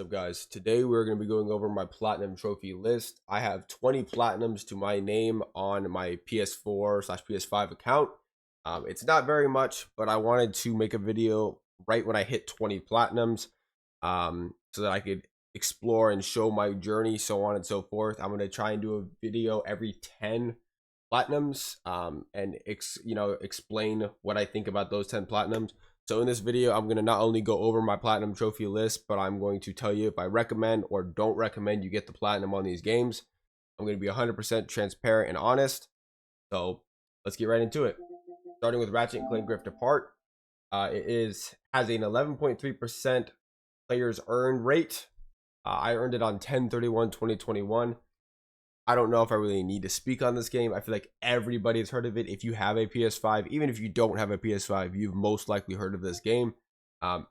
up, guys? Today we're going to be going over my platinum trophy list. I have 20 platinums to my name on my PS4/PS5 account. It's not very much, but I wanted to make a video right when I hit 20 platinums, so that I could explore and show my journey, so on and so forth. I'm going to try and do a video every 10 platinums, and explain what I think about those 10 platinums. So in this video, I'm going to not only go over my platinum trophy list, but I'm going to tell you if I recommend or don't recommend you get the platinum on these games. I'm going to be 100% transparent and honest. So let's get right into it. Starting with Ratchet and Clank Rift Apart. Has an 11.3% players earned rate. I earned it on 10/31/2021. I don't know if I really need to speak on this game. I feel like everybody has heard of it. If you have a PS5, even if you don't have a PS5, you've most likely heard of this game.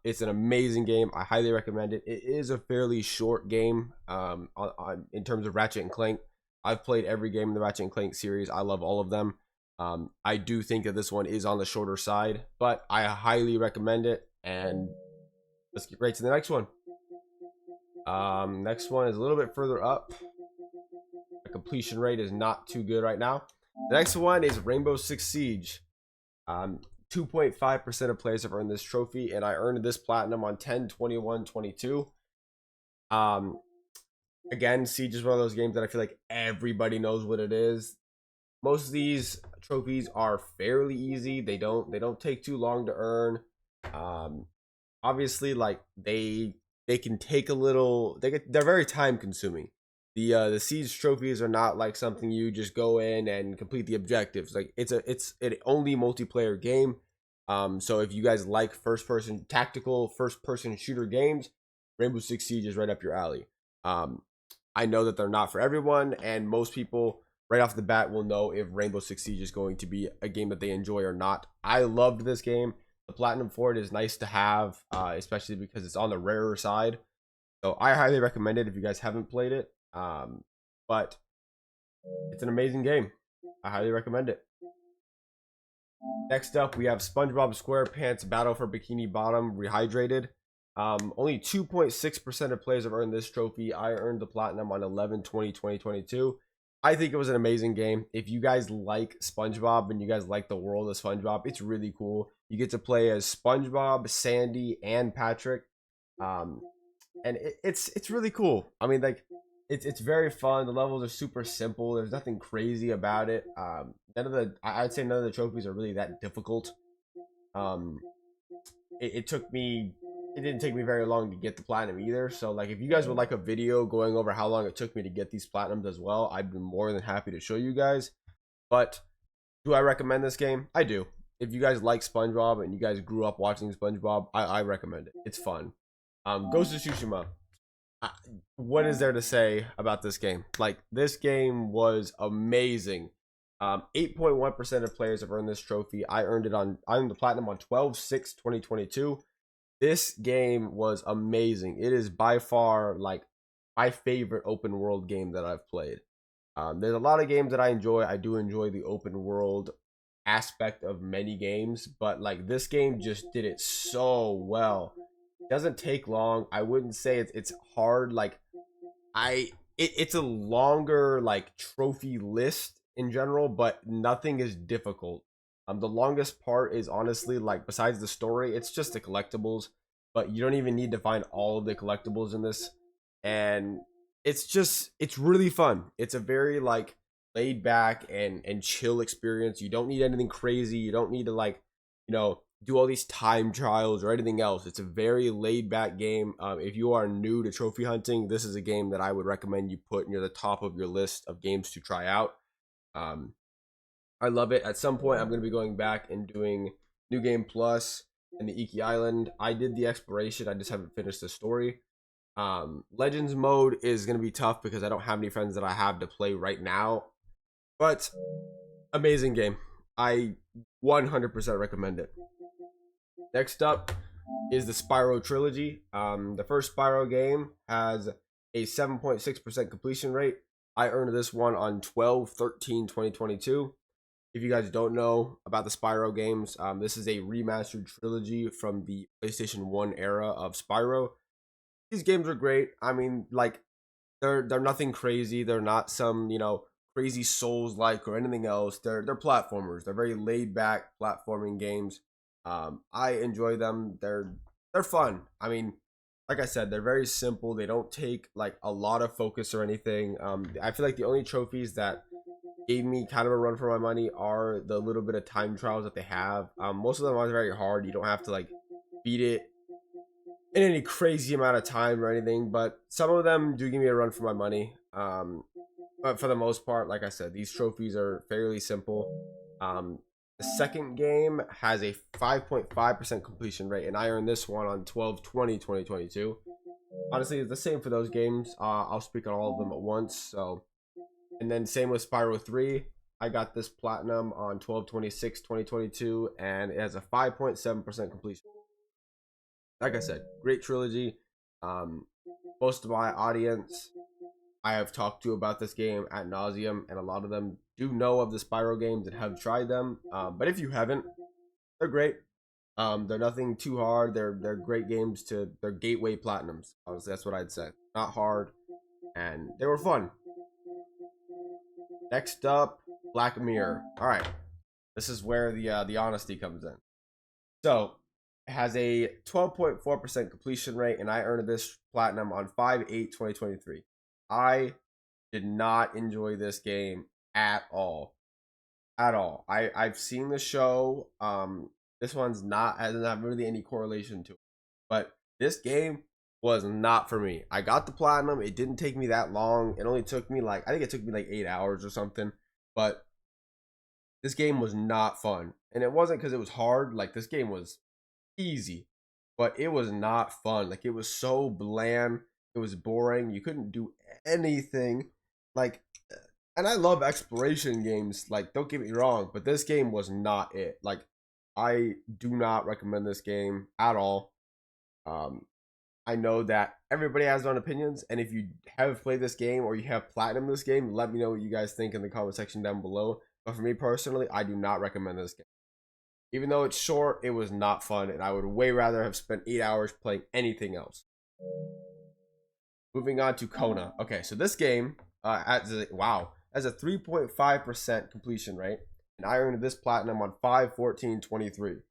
It's an amazing game. I highly recommend it. It is a fairly short game in terms of Ratchet and Clank. I've played every game in the Ratchet and Clank series. I love all of them. I do think that this one is on the shorter side, but I highly recommend it. And let's get right to the next one. Next one is a little bit further up. Completion rate is not too good right now. The next one is Rainbow Six Siege. 2.5% of players have earned this trophy, and I earned this platinum on 10/21/22. Again, Siege is one of those games that I feel like everybody knows what it is. Most of these trophies are fairly easy. They don't take too long to earn. Obviously, like they can take a little. They're very time consuming. The Siege trophies are not like something you just go in and complete the objectives. Like it's an only multiplayer game. So if you guys like tactical first person shooter games, Rainbow Six Siege is right up your alley. I know that they're not for everyone, and most people right off the bat will know if Rainbow Six Siege is going to be a game that they enjoy or not. I loved this game. The platinum for it is nice to have, especially because it's on the rarer side. So I highly recommend it if you guys haven't played it. But it's an amazing game. I highly recommend it. Next up, we have SpongeBob SquarePants Battle for Bikini Bottom Rehydrated. Only 2.6% of players have earned this trophy. I earned the platinum on 11/20/2022. I think it was an amazing game. If you guys like SpongeBob and you guys like the world of SpongeBob, it's really cool. You get to play as SpongeBob, Sandy, and Patrick. And it's really cool. I mean, like it's very fun. The levels are super simple. There's nothing crazy about it. I'd say none of the trophies are really that difficult. It didn't take me very long to get the platinum either. So like, if you guys would like a video going over how long it took me to get these platinums as well, I'd be more than happy to show you guys. But do I recommend this game? I do. If you guys like SpongeBob and you guys grew up watching SpongeBob, I recommend it. It's fun. Ghost of Tsushima. What is there to say about this game? Like, this game was amazing. 8.1% of players have earned this trophy. I earned the platinum on 12/6/2022. This game was amazing. It is by far like my favorite open world game that I've played. There's a lot of games that I enjoy. I do enjoy the open world aspect of many games, but like, this game just did it so well. Doesn't take long. I wouldn't say it's hard. Like, it's a longer like trophy list in general, but nothing is difficult. The longest part is honestly, like, besides the story, it's just the collectibles. But you don't even need to find all of the collectibles in this, and it's really fun. It's a very like laid back and chill experience. You don't need anything crazy. You don't need to, like, do all these time trials or anything else. It's a very laid back game. If you are new to trophy hunting, this is a game that I would recommend you put near the top of your list of games to try out. I love it. At some point, I'm going to be going back and doing New Game Plus and the Iki Island. I did the exploration. I just haven't finished the story. Legends mode is going to be tough because I don't have any friends that I have to play right now. But amazing game. I 100% recommend it. Next up is the Spyro trilogy. The first Spyro game has a 7.6% completion rate. I earned this one on 12/13/2022. If you guys don't know about the Spyro games, this is a remastered trilogy from the PlayStation 1 era of Spyro. these games are great. I mean, like they're nothing crazy. They're not some, you know, crazy Souls like or anything else. They're platformers. They're very laid back platforming games. I enjoy them. They're fun. I mean, like I said, they're very simple. They don't take like a lot of focus or anything. I feel like the only trophies that gave me kind of a run for my money are the little bit of time trials that they have. Most of them aren't very hard. You don't have to like beat it in any crazy amount of time or anything, but some of them do give me a run for my money. But for the most part, like I said, these trophies are fairly simple. The second game has a 5.5% completion rate, and I earned this one on 12/20/2022. Honestly, it's the same for those games. I'll speak on all of them at once. So, and then same with Spyro 3. I got this platinum on 12/26/2022, and it has a 5.7% completion. Like I said, great trilogy. Um, Most of my audience I have talked to about this game at nauseum, and a lot of them do know of the Spyro games and have tried them. But if you haven't, they're great. They're nothing too hard. They're great games to they're gateway platinums. Honestly, that's what I'd say. Not hard, and they were fun. Next up, Black Mirror. All right, this is where the honesty comes in. So it has a 12.4% completion rate, and I earned this platinum on 5/8/2023. I did not enjoy this game at all. At all. I've seen the show. This one's not has not really any correlation to it. But this game was not for me. I got the platinum. It didn't take me that long. It only took me like I think it took me like 8 hours or something. But this game was not fun. And it wasn't because it was hard. Like this game was easy, but it was not fun. Like it was so bland. It was boring. You couldn't do anything. Like, and I love exploration games. Like, don't get me wrong, but this game was not it. Like, I do not recommend this game at all. Um, I know that everybody has their own opinions, and if you have played this game or you have platinum this game, let me know what you guys think in the comment section down below. But for me personally, I do not recommend this game. Even though it's short, it was not fun, and I would way rather have spent 8 hours playing anything else. Moving on to Kona. Okay, so this game has a 3.5% completion rate, and I earned this platinum on 5/14/23.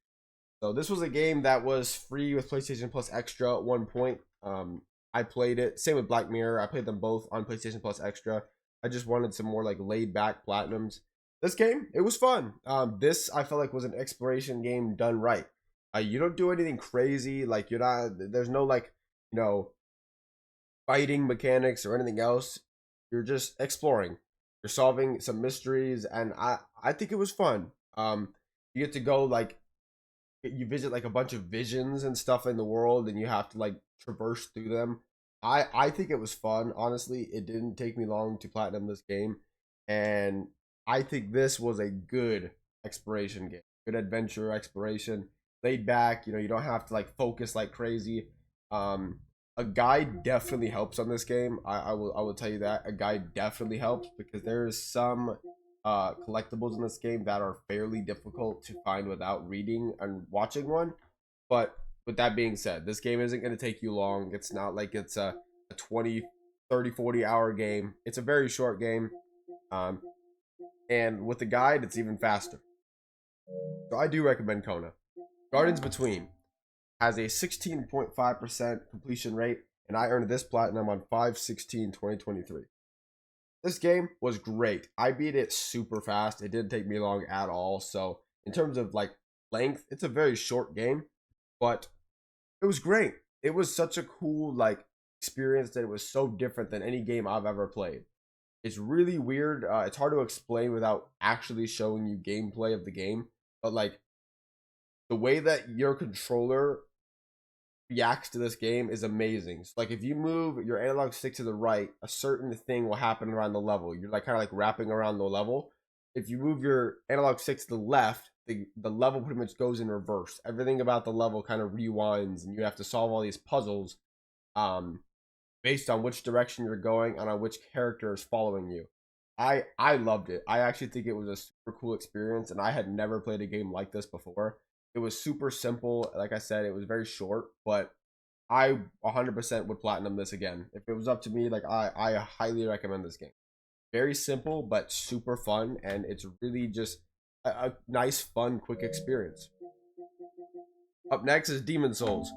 So this was a game that was free with PlayStation Plus Extra at one point. I played it. Same with Black Mirror. I played them both on PlayStation Plus Extra. I just wanted some more like laid back platinums. This game, it was fun. This I felt like was an exploration game done right. You don't do anything crazy. Like you're not. There's no like you know fighting mechanics or anything else. You're just exploring. You're solving some mysteries, and I think it was fun. You get to go like you visit like a bunch of visions and stuff in the world, and you have to like traverse through them. I think it was fun. Honestly, it didn't take me long to platinum this game, and I think this was a good exploration game, good adventure exploration, laid back. You know, you don't have to like focus like crazy. Um, a guide definitely helps on this game. I will tell you that a guide definitely helps because there's some collectibles in this game that are fairly difficult to find without reading and watching one. But with that being said, this game isn't going to take you long. It's not like it's a 20, 30, 40 hour game. It's a very short game. Um, and with the guide, it's even faster. So I do recommend Kona. Gardens Between has a 16.5% completion rate, and I earned this platinum on 5/16/2023. This game was great. I beat it super fast. It didn't take me long at all. So in terms of like length, it's a very short game, but it was great. It was such a cool like experience that it was so different than any game I've ever played. It's really weird. It's hard to explain without actually showing you gameplay of the game, but like the way that your controller reacts to this game is amazing. So like if you move your analog stick to the right, a certain thing will happen around the level. You're like kind of like wrapping around the level. If you move your analog stick to the left, the level pretty much goes in reverse. Everything about the level kind of rewinds, and you have to solve all these puzzles um, based on which direction you're going and on which character is following you. I loved it. I actually think it was a super cool experience, and I had never played a game like this before. It was super simple. Like I said, it was very short, but I 100% would platinum this again. If it was up to me, like I highly recommend this game. Very simple, but super fun. And it's really just a nice, fun, quick experience. Up next is Demon Souls.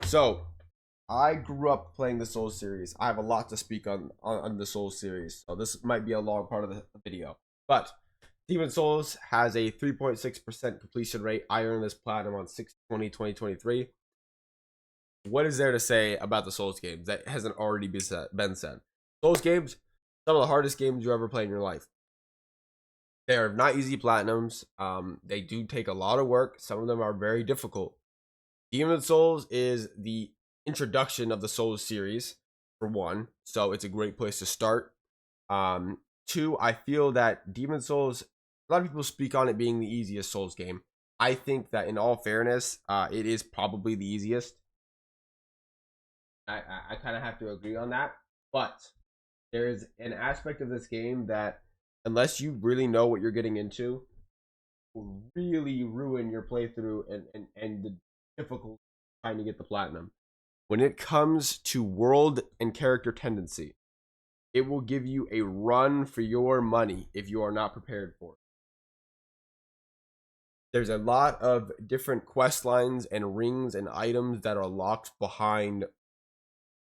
So I grew up playing the Souls series. I have a lot to speak on the Souls series, so this might be a long part of the video. But Demon Souls has a 3.6% completion rate. I earned this platinum on 6/20/2023. What is there to say about the Souls games that hasn't already been said? Souls games, some of the hardest games you ever play in your life. They are not easy platinums. They do take a lot of work. Some of them are very difficult. Demon Souls is the introduction of the Souls series, for one, so it's a great place to start. Two, I feel that Demon Souls, a lot of people speak on it being the easiest Souls game. I think that in all fairness, it is probably the easiest. I kind of have to agree on that, but there's an aspect of this game that, unless you really know what you're getting into, will really ruin your playthrough and the difficulty trying to get the platinum. When it comes to world and character tendency, it will give you a run for your money if you are not prepared for it. There's a lot of different quest lines and rings and items that are locked behind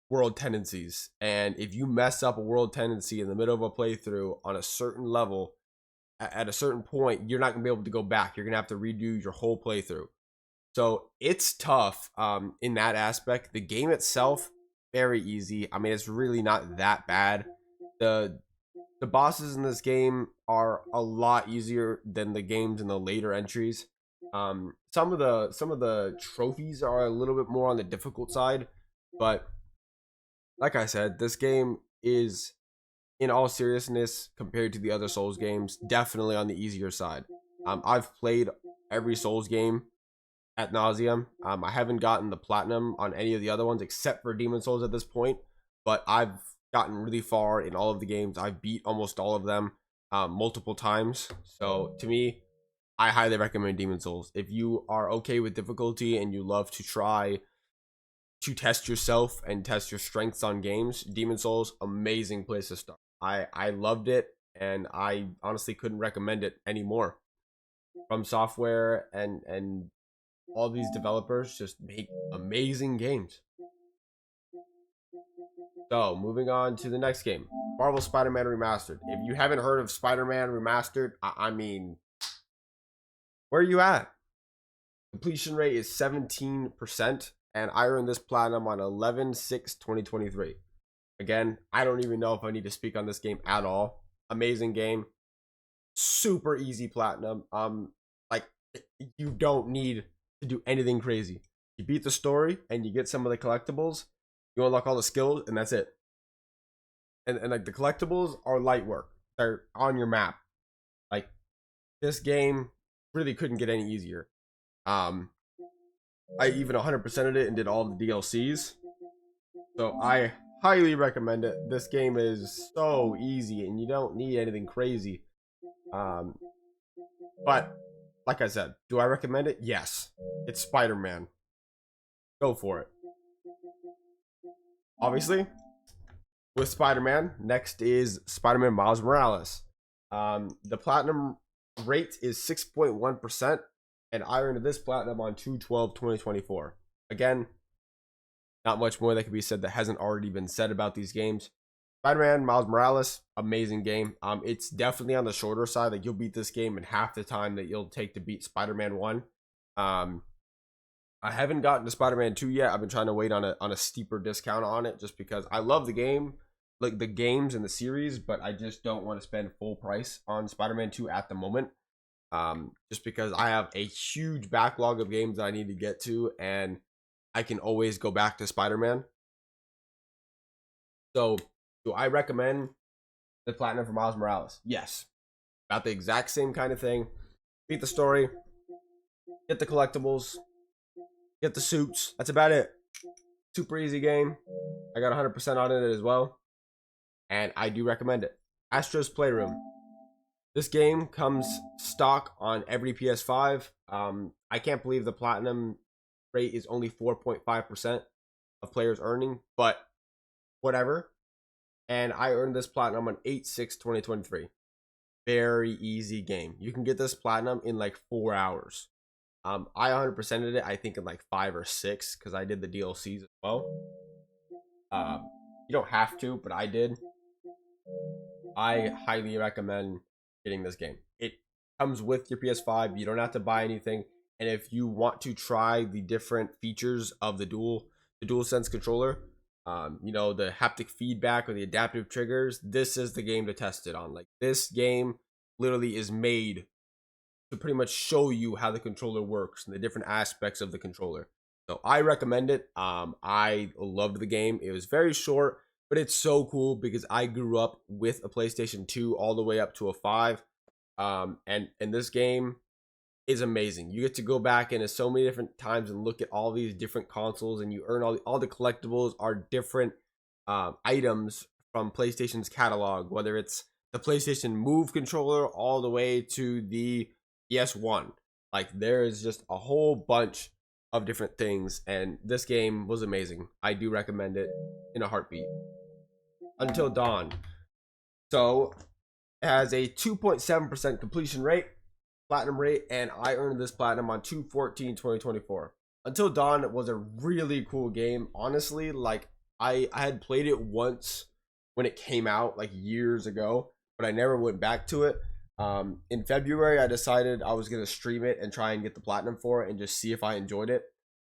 world tendencies, and if you mess up a world tendency in the middle of a playthrough on a certain level at a certain point, you're not gonna be able to go back. You're gonna have to redo your whole playthrough. So it's tough in that aspect. The game itself, very easy. I mean, it's really not that bad. The bosses in this game are a lot easier than the games in the later entries. Some of the trophies are a little bit more on the difficult side, but like I said, this game is, in all seriousness, compared to the other Souls games, definitely on the easier side. I've played every Souls game at nauseum. I haven't gotten the platinum on any of the other ones except for Demon Souls at this point, but I've gotten really far in all of the games. I've beat almost all of them multiple times. So to me, I highly recommend Demon Souls. If you are okay with difficulty and you love to try to test yourself and test your strengths on games, Demon Souls, amazing place to start. I loved it, and I honestly couldn't recommend it anymore. From Software and all these developers just make amazing games. So moving on to the next game, Marvel Spider-Man Remastered. If you haven't heard of Spider-Man Remastered, I mean, where are you at? Completion rate is 17%, and I earned this platinum on 11/6/2023. Again, I don't even know if I need to speak on this game at all. Amazing game, super easy platinum. Like, you don't need to do anything crazy. You beat the story and you get some of the collectibles. You unlock all the skills, and that's it. And like, the collectibles are light work. They're on your map. Like, this game really couldn't get any easier. I even 100%ed it and did all the DLCs. So I highly recommend it. This game is so easy and you don't need anything crazy. But like I said, do I recommend it? Yes. It's Spider-Man. Go for it. Obviously, with Spider-Man, next is Spider-Man Miles Morales. The platinum rate is 6.1%, and I earned this platinum on 2/12/2024. Again, not much more that can be said that hasn't already been said about these games. Spider-Man Miles Morales, amazing game. It's definitely on the shorter side. Like, you'll beat this game in half the time that you'll take to beat Spider-Man 1. I haven't gotten to Spider-Man 2 yet. I've been trying to wait on a steeper discount on it, just because I love the game, like the games and the series, but I just don't want to spend full price on Spider-Man 2 at the moment. Just because I have a huge backlog of games that I need to get to, and I can always go back to Spider-Man. So, do I recommend the platinum for Miles Morales? Yes. About the exact same kind of thing. Beat the story, get the collectibles, get the suits. That's about it. Super easy game. I got 100% on it as well, and I do recommend it. Astro's Playroom. This game comes stock on every PS5. I can't believe the platinum rate is only 4.5%. of players earning, but whatever. And I earned this platinum on 8/6/2023. Very easy game. You can get this platinum in like 4 hours. I 100%ed it, I think, in like 5 or 6 because I did the DLCs as well. You don't have to, but I did. I highly recommend getting this game. It comes with your PS5. You don't have to buy anything. And if you want to try the different features of the DualSense controller, you know, the haptic feedback or the adaptive triggers, this is the game to test it on. Like, this game literally is made to pretty much show you how the controller works and the different aspects of the controller. So I recommend it. I loved the game. It was very short, but it's so cool because I grew up with a PlayStation 2 all the way up to a 5. And this game is amazing. You get to go back into so many different times and look at all these different consoles, and you earn all the collectibles are different items from PlayStation's catalog, whether it's the PlayStation Move controller all the way to the PS1. Like, there is just a whole bunch of different things, and this game was amazing. I do recommend it in a heartbeat. Until Dawn. So it has a 2.7% completion rate, platinum rate, and I earned this platinum on 2/14/2024. Until Dawn was a really cool game. Honestly, like, I had played it once when it came out like years ago, but I never went back to it. In February, I decided I was gonna stream it and try and get the platinum for it and just see if I enjoyed it.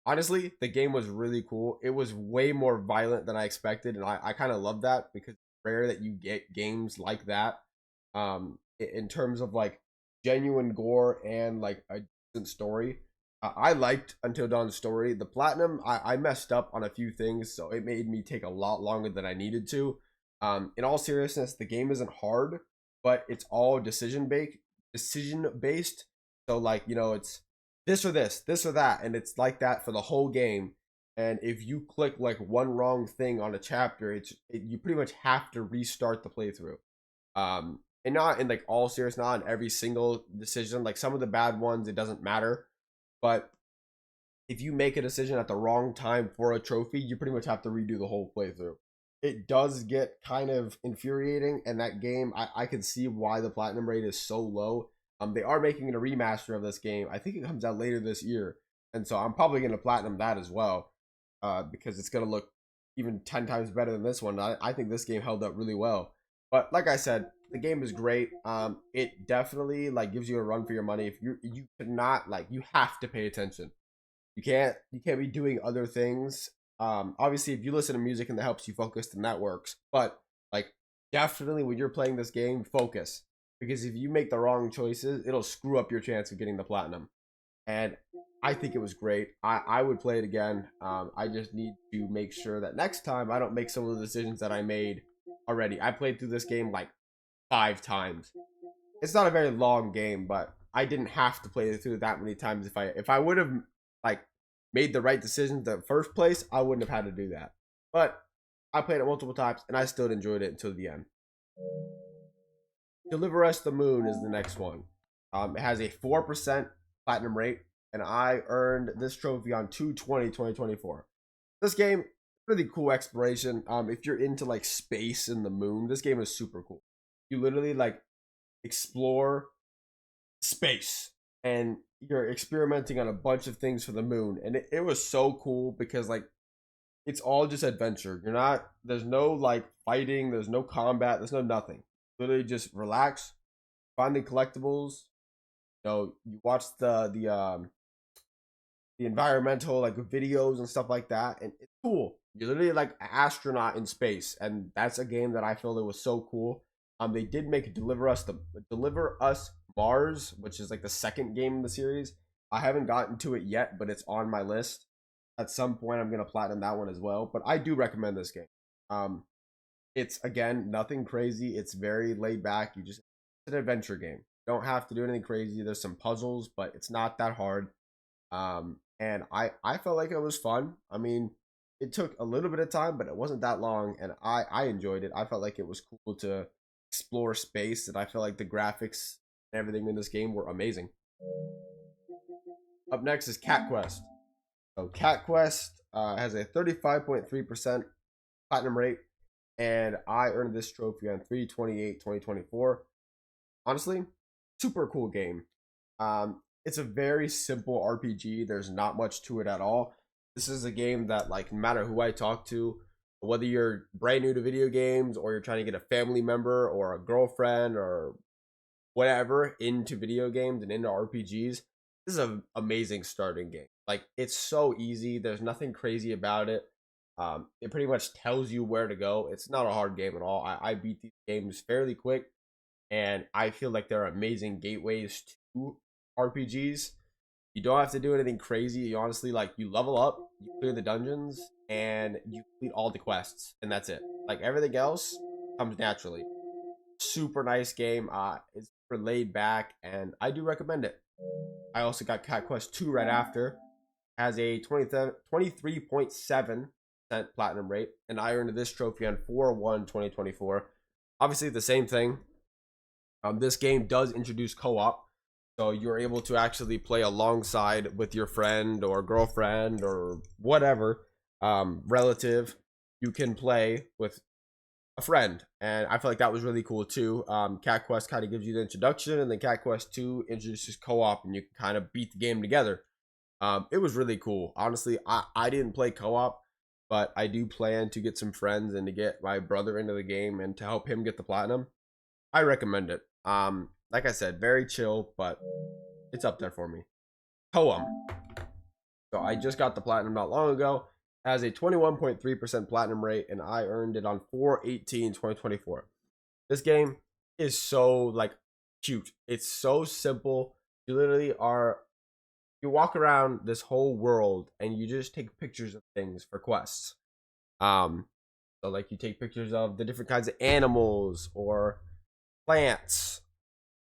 Honestly, the game was really cool. It was way more violent than I expected, and I kind of love that because it's rare that you get games like that. In terms of like genuine gore and like a decent story. I liked Until Dawn's story. The platinum, I messed up on a few things, so it made me take a lot longer than I needed to. In all seriousness, the game isn't hard, but it's all decision based. So, like, you know, it's this or that, and it's like that for the whole game. And if you click like one wrong thing on a chapter, you pretty much have to restart the playthrough. And not in like all serious, not in every single decision. Like, some of the bad ones, it doesn't matter. But if you make a decision at the wrong time for a trophy, you pretty much have to redo the whole playthrough. It does get kind of infuriating, and that game, I can see why the platinum rate is so low. They are making a remaster of this game. I think it comes out later this year, and so I'm probably going to platinum that as well, because it's going to look even 10 times better than this one. I think this game held up really well. But like I said, the game is great. It definitely like gives you a run for your money. If you cannot, like, you have to pay attention. You can't be doing other things. Obviously, if you listen to music and that helps you focus, then that works. But like, definitely when you're playing this game, focus, because if you make the wrong choices, it'll screw up your chance of getting the platinum. And I think it was great. I would play it again. I just need to make sure that next time I don't make some of the decisions that I made already. I played through this game like 5 times. It's not a very long game, but I didn't have to play it through that many times. If I would have like made the right decision in the first place, I wouldn't have had to do that. But I played it multiple times and I still enjoyed it until the end. Deliver Us the Moon is the next one. It has a 4% platinum rate, and I earned this trophy on 2/20/2024. This game, really cool exploration. If you're into like space and the moon, this game is super cool. You literally like explore space, and you're experimenting on a bunch of things for the moon, and it was so cool because like it's all just adventure. There's no like fighting, there's no combat, there's no nothing. Literally just relax, find the collectibles. You know, you watch the environmental like videos and stuff like that, and it's cool. You're literally like an astronaut in space, and that's a game that I feel that was so cool. They did make Deliver Us Mars, which is like the second game in the series. I haven't gotten to it yet, but it's on my list. At some point, I'm gonna platinum that one as well. But I do recommend this game. It's, again, nothing crazy. It's very laid back. It's an adventure game. You don't have to do anything crazy. There's some puzzles, but it's not that hard. And I felt like it was fun. I mean, it took a little bit of time, but it wasn't that long, and I enjoyed it. I felt like it was cool to explore space, and I feel like the graphics and everything in this game were amazing. Up next is Cat Quest. So Cat Quest, has a 35.3% platinum rate, and I earned this trophy on 3/28/2024. Honestly, super cool game. It's a very simple RPG. There's not much to it at all. This is a game that, like, no matter who I talk to, whether you're brand new to video games or you're trying to get a family member or a girlfriend or whatever into video games and into RPGs, this is an amazing starting game. Like, it's so easy. There's nothing crazy about it. It pretty much tells you where to go. It's not a hard game at all. I beat these games fairly quick, and I feel like they're amazing gateways to RPGs. You don't have to do anything crazy. You honestly, like, you level up, you clear the dungeons, and you complete all the quests, and that's it. Like, everything else comes naturally. Super nice game. It's super laid back, and I do recommend it. I also got Cat Quest 2 right after. Has a 23.7% platinum rate, and I earned this trophy on 4/1/2024. Obviously, the same thing. This game does introduce co-op, so you're able to actually play alongside with your friend or girlfriend or whatever relative. You can play with a friend, and I feel like that was really cool too. Cat Quest kind of gives you the introduction, and then Cat Quest 2 introduces co-op, and you can kind of beat the game together. It was really cool. Honestly, I didn't play co-op, but I do plan to get some friends and to get my brother into the game and to help him get the platinum. I recommend it. Like I said, very chill, but it's up there for me. Poem. So I just got the platinum not long ago. Has a 21.3% platinum rate, and I earned it on 4/18/2024. This game is so, like, cute. It's so simple. You literally you walk around this whole world and you just take pictures of things for quests. So, like, you take pictures of the different kinds of animals or plants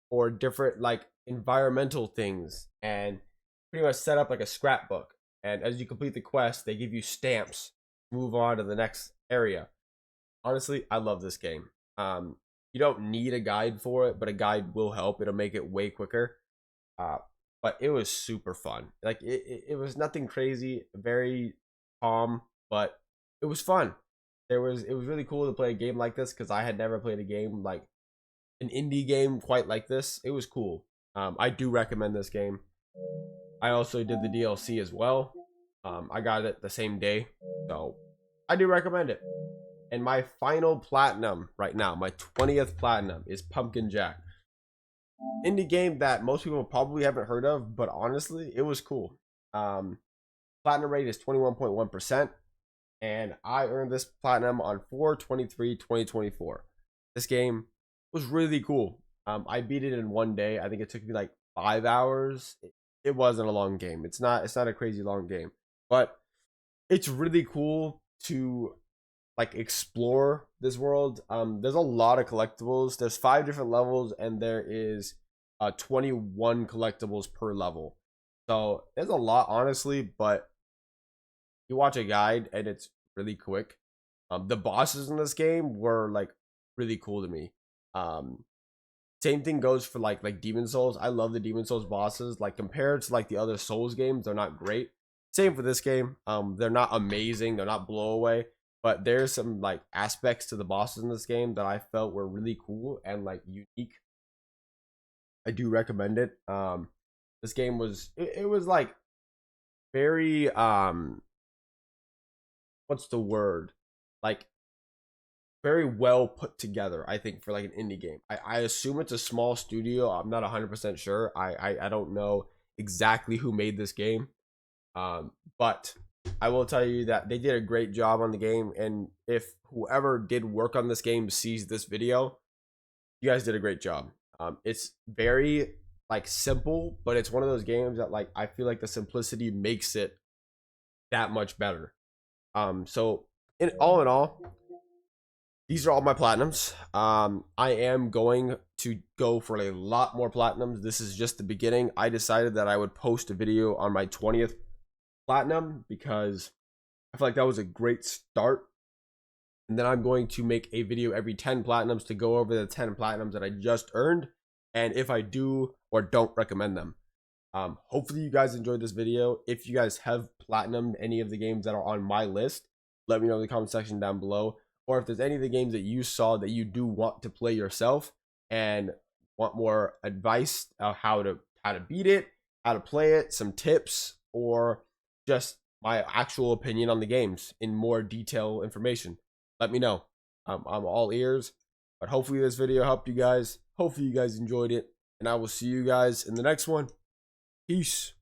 or different, like, environmental things, and pretty much set up like a scrapbook. And as you complete the quest, they give you stamps to move on to the next area. Honestly, I love this game. You don't need a guide for it, but a guide will help. It'll make it way quicker. But it was super fun. Like, it was nothing crazy, very calm, but it was fun. It was really cool to play a game like this because I had never played a game like an indie game quite like this. It was cool. I do recommend this game. I also did the DLC as well. I got it the same day, so I do recommend it. And my final platinum right now, my 20th platinum, is Pumpkin Jack. Indie game that most people probably haven't heard of, but honestly, it was cool. Platinum rate is 21.1%, and I earned this platinum on 4/23/2024. This game was really cool. I beat it in one day. I think it took me like 5 hours. It wasn't a long game. It's not a crazy long game, but it's really cool to, like, explore this world. There's a lot of collectibles. There's 5 different levels, and there is 21 collectibles per level. So there's a lot, honestly, but you watch a guide and it's really quick. The bosses in this game were, like, really cool to me. Same thing goes for like Demon Souls. I love the Demon Souls bosses. Like, compared to like the other Souls games, they're not great. Same for this game. They're not amazing. They're not blow away. But there's some, like, aspects to the bosses in this game that I felt were really cool and, like, unique. I do recommend it. This game was it was like very what's the word? Like, very well put together, I think, for like an indie game. I assume it's a small studio. I'm not 100% sure. I don't know exactly who made this game. But I will tell you that they did a great job on the game, and if whoever did work on this game sees this video, you guys did a great job. It's very, like, simple, but it's one of those games that, like, I feel like the simplicity makes it that much better. So in all, these are all my platinums. I am going to go for a lot more platinums. This is just the beginning. I decided that I would post a video on my 20th platinum because I feel like that was a great start. And then I'm going to make a video every 10 platinums to go over the 10 platinums that I just earned, and if I do or don't recommend them. Hopefully you guys enjoyed this video. If you guys have platinumed any of the games that are on my list, let me know in the comment section down below. Or if there's any of the games that you saw that you do want to play yourself and want more advice on how to beat it, how to play it, some tips, or just my actual opinion on the games in more detailed information, let me know. I'm all ears. But hopefully this video helped you guys. Hopefully you guys enjoyed it. And I will see you guys in the next one. Peace.